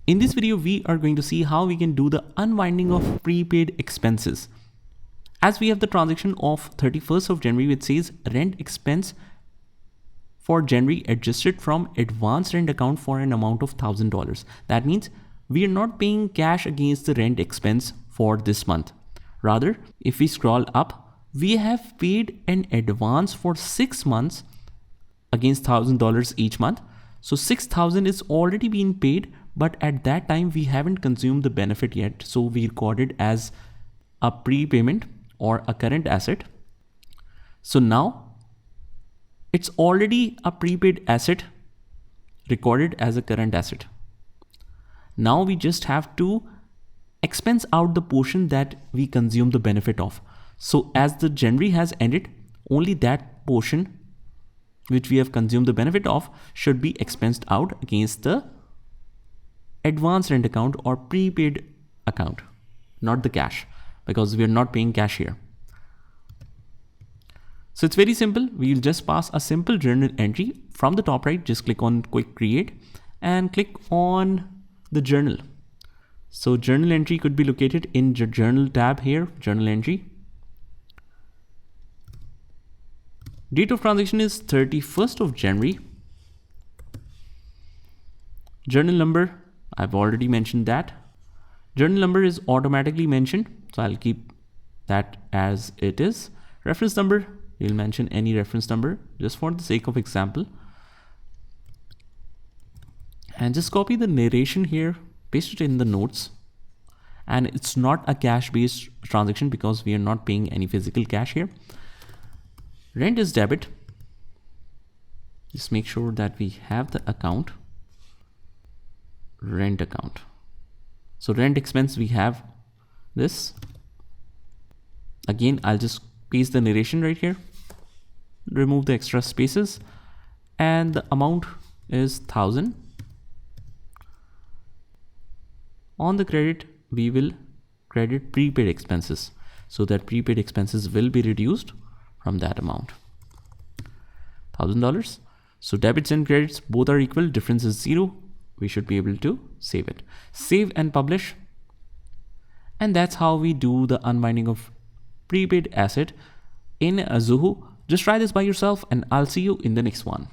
In this video, we are going to see how we can do the unwinding of prepaid expenses. As we have the transaction of 31st of January, which says rent expense for January adjusted from advance rent account for an amount of $1,000. That means we are not paying cash against the rent expense for this month. Rather, if we scroll up, we have paid an advance for 6 months against $1,000 each month. So 6,000 is already been paid, but at that time we haven't consumed the benefit yet. So we record it as a prepayment or a current asset. So now it's already a prepaid asset recorded as a current asset. Now we just have to expense out the portion that we consume the benefit of. So as the January has ended, only that portion which we have consumed the benefit of should be expensed out against the advance rent account or prepaid account, not the cash, because we are not paying cash here. So it's very simple. We'll just pass a simple journal entry from the top right. Just click on quick create and click on the journal. So journal entry could be located in the journal tab here, journal entry. Date of transaction is 31st of January. Journal number, I've already mentioned that. Journal number is automatically mentioned, so I'll keep that as it is. Reference number, we'll mention any reference number just for the sake of example. And just copy the narration here, paste it in the notes. And it's not a cash-based transaction because we are not paying any physical cash here. Rent is debit. Just make sure that we have the account, rent account. So rent expense, we have this. Again, I'll just paste the narration right here, remove the extra spaces, and the amount is 1,000. On the credit, we will credit prepaid expenses, so that prepaid expenses will be reduced from that amount, $1,000. So debits and credits both are equal, difference is 0. We should be able to save it. Save and publish. And that's how we do the unwinding of prepaid asset in Zoho. Just try this by yourself and I'll see you in the next one.